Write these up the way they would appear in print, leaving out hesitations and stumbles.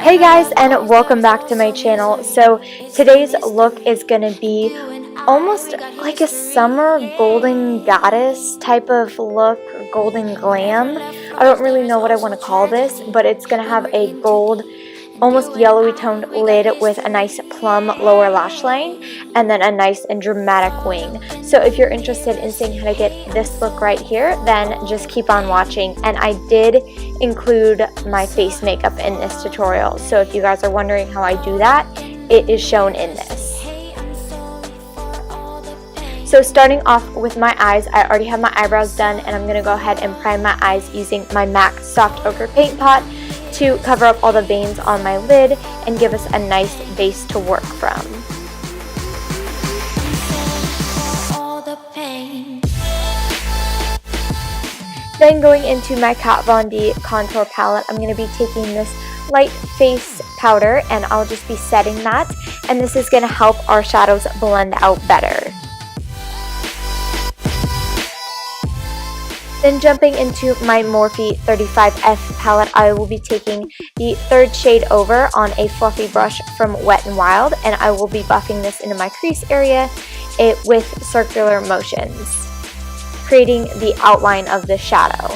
Hey guys, and welcome back to my channel. So today's look is going to be almost like a summer golden goddess type of look, or golden glam. I don't really know what I want to call this, but it's going to have a gold, almost yellowy toned lid with a nice plum lower lash line and then a nice and dramatic wing. So if you're interested in seeing how to get this look right here, then just keep on watching. And I did include my face makeup in this tutorial, so if you guys are wondering how I do that, it is shown in this. So starting off with my eyes, I already have my eyebrows done, and I'm going to go ahead and prime my eyes using my MAC Soft Ochre Paint Pot to cover up all the veins on my lid and give us a nice base to work from. Then going into my Kat Von D contour palette, I'm going to be taking this light face powder and I'll just be setting that, and this is going to help our shadows blend out better. Then jumping into my Morphe 35F palette, I will be taking the third shade over on a fluffy brush from Wet n Wild, and I will be buffing this into my crease area with circular motions, creating the outline of the shadow.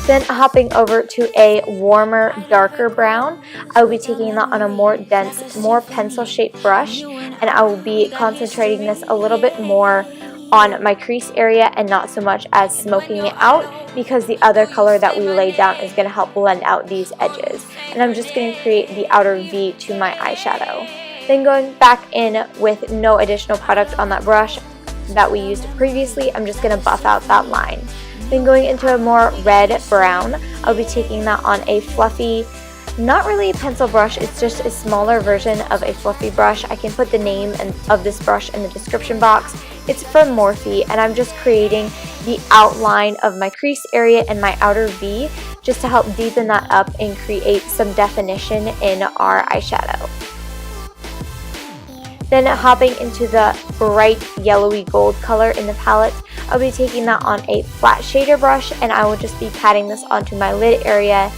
Then hopping over to a warmer, darker brown, I will be taking that on a more dense, more pencil-shaped brush, and I will be concentrating this a little bit more on my crease area and not so much as smoking it out, because the other color that we laid down is going to help blend out these edges. And I'm just going to create the outer V to my eyeshadow. Then going back in with no additional product on that brush that we used previously, I'm just going to buff out that line. Then going into a more red brown, I'll be taking that on a fluffy, not really a pencil brush, it's just a smaller version of a fluffy brush. I can put the name of this brush in the description box. It's from Morphe, and I'm just creating the outline of my crease area and my outer V just to help deepen that up and create some definition in our eyeshadow. Then hopping into the bright yellowy gold color in the palette, I'll be taking that on a flat shader brush, and I will just be patting this onto my lid area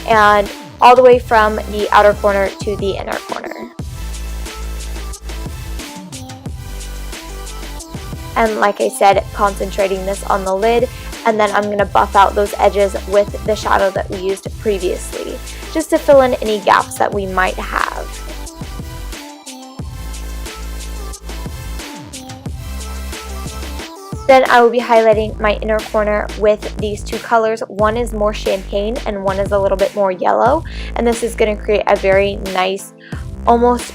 and all the way from the outer corner to the inner corner. And like I said, concentrating this on the lid, and then I'm going to buff out those edges with the shadow that we used previously, just to fill in any gaps that we might have. Then I will be highlighting my inner corner with these two colors. One is more champagne and one is a little bit more yellow, and this is going to create a very nice, almost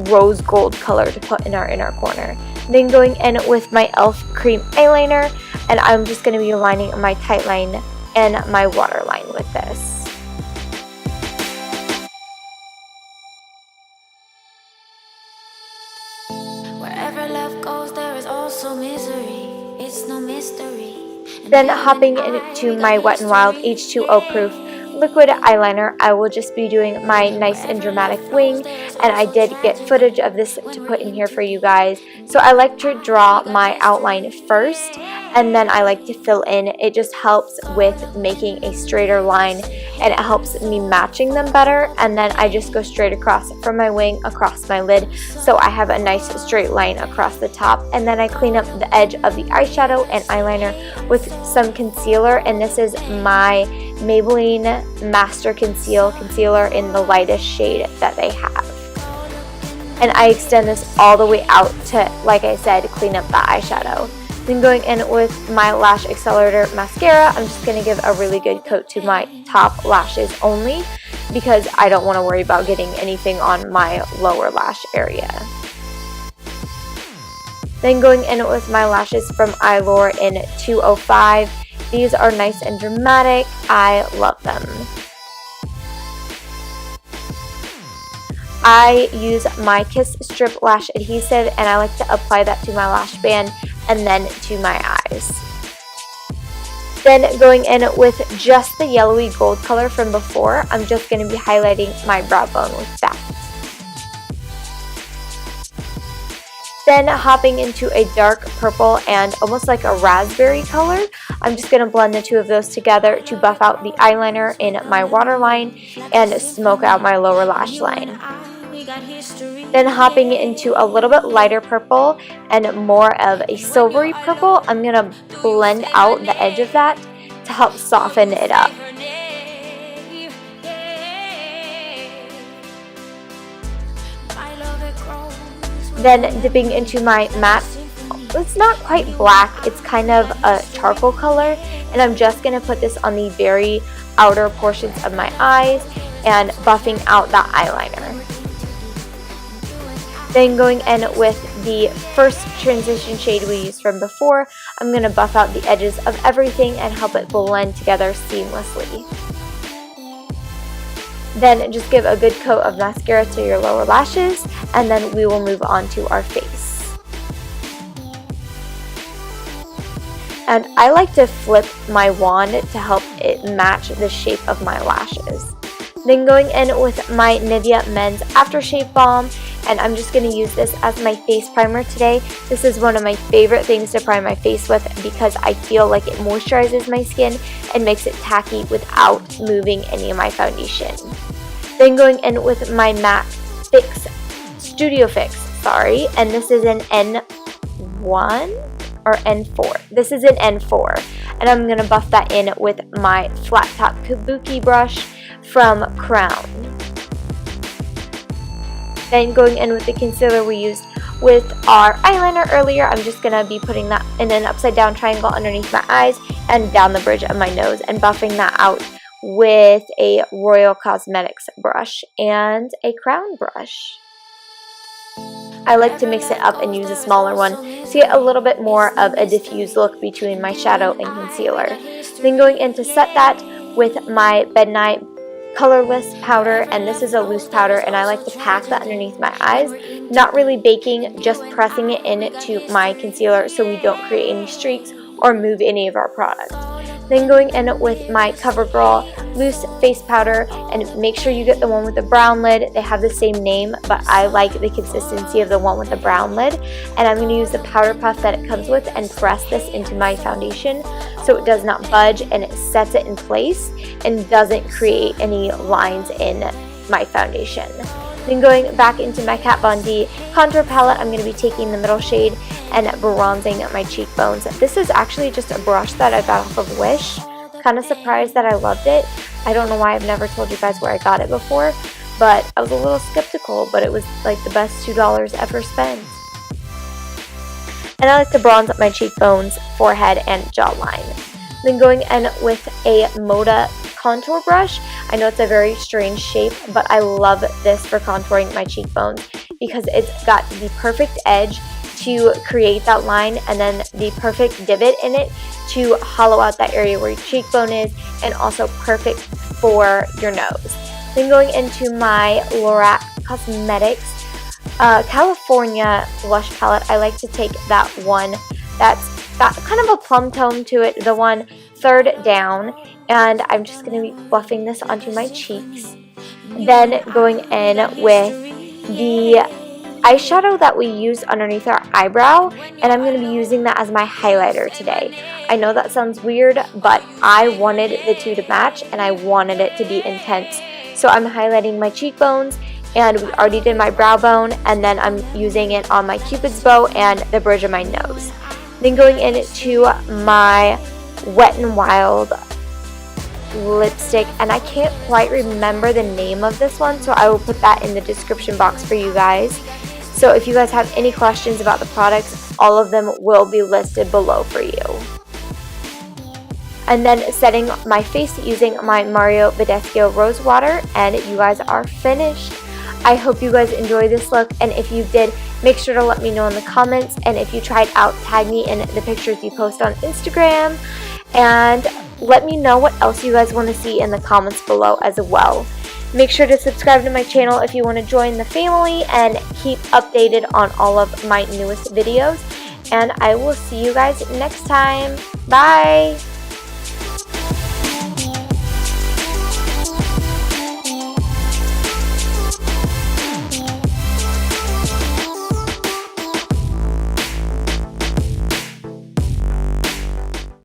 rose gold color to put in our inner corner. Then going in with my e.l.f. cream eyeliner, and I'm just going to be lining my tight line and my waterline with this. Wherever love goes, there is also misery. It's no mystery. Then hopping into my Wet n Wild H2O proof liquid eyeliner, I will just be doing my nice and dramatic wing, and I did get footage of this to put in here for you guys. So I like to draw my outline first, and then I like to fill in. It just helps with making a straighter line, and it helps me matching them better. And then I just go straight across from my wing across my lid, so I have a nice straight line across the top. And then I clean up the edge of the eyeshadow and eyeliner with some concealer, and this is my Maybelline Master Concealer in the lightest shade that they have. And I extend this all the way out to, like I said, clean up the eyeshadow. Then going in with my Lash Accelerator Mascara, I'm just going to give a really good coat to my top lashes only, because I don't want to worry about getting anything on my lower lash area. Then going in with my lashes from Eylure in 205. These are nice and dramatic. I love them. I use my Kiss Strip Lash Adhesive, and I like to apply that to my lash band and then to my eyes. Then going in with just the yellowy gold color from before, I'm just going to be highlighting my brow bone with that. Then hopping into a dark purple and almost like a raspberry color, I'm just going to blend the two of those together to buff out the eyeliner in my waterline and smoke out my lower lash line. Then hopping into a little bit lighter purple and more of a silvery purple, I'm going to blend out the edge of that to help soften it up. Then dipping into my matte, it's not quite black, it's kind of a charcoal color, and I'm just going to put this on the very outer portions of my eyes and buffing out that eyeliner. Then going in with the first transition shade we used from before, I'm going to buff out the edges of everything and help it blend together seamlessly. Then just give a good coat of mascara to your lower lashes, and then we will move on to our face. And I like to flip my wand to help it match the shape of my lashes. Then going in with my Nivea Men's Aftershave Balm, and I'm just going to use this as my face primer today. This is one of my favorite things to prime my face with because I feel like it moisturizes my skin and makes it tacky without moving any of my foundation. Then going in with my MAC Studio Fix, and this is an N1 or N4. This is an N4, and I'm going to buff that in with my flat top kabuki brush from Crown. Then going in with the concealer we used with our eyeliner earlier, I'm just going to be putting that in an upside down triangle underneath my eyes and down the bridge of my nose and buffing that out with a Royal Cosmetics brush and a Crown brush. I like to mix it up and use a smaller one to get a little bit more of a diffused look between my shadow and concealer. Then going in to set that with my Midnight Colorless powder, and this is a loose powder, and I like to pack that underneath my eyes, not really baking, just pressing it into my concealer so we don't create any streaks or move any of our product. Then going in with my CoverGirl loose face powder, and make sure you get the one with the brown lid. They have the same name, but I like the consistency of the one with the brown lid, and I'm going to use the powder puff that it comes with and press this into my foundation so it does not budge and it sets it in place and doesn't create any lines in my foundation. Then going back into my Kat Von D contour palette, I'm going to be taking the middle shade and bronzing my cheekbones. This is actually just a brush that I got off of Wish. Kind of surprised that I loved it. I don't know why I've never told you guys where I got it before, but I was a little skeptical, but it was like the best $2 ever spent. And I like to bronze up my cheekbones, forehead, and jawline. Then going in with a Moda contour brush. I know it's a very strange shape, but I love this for contouring my cheekbones because it's got the perfect edge to create that line and then the perfect divot in it to hollow out that area where your cheekbone is, and also perfect for your nose. Then going into my Lorac Cosmetics California blush palette, I like to take that one that's got kind of a plum tone to it, the one third down, and I'm just going to be buffing this onto my cheeks. Then going in with the eyeshadow that we use underneath our eyebrow, and I'm going to be using that as my highlighter today. I know that sounds weird, but I wanted the two to match and I wanted it to be intense. So I'm highlighting my cheekbones, and we already did my brow bone, and then I'm using it on my cupid's bow and the bridge of my nose. Then going into my Wet n Wild lipstick, and I can't quite remember the name of this one, so I will put that in the description box for you guys. So if you guys have any questions about the products, all of them will be listed below for you. And then setting my face using my Mario Badescu Rosewater, and you guys are finished. I hope you guys enjoy this look, and if you did, make sure to let me know in the comments, and if you tried out, tag me in the pictures you post on Instagram, and let me know what else you guys want to see in the comments below as well. Make sure to subscribe to my channel if you want to join the family and keep updated on all of my newest videos, and I will see you guys next time. Bye!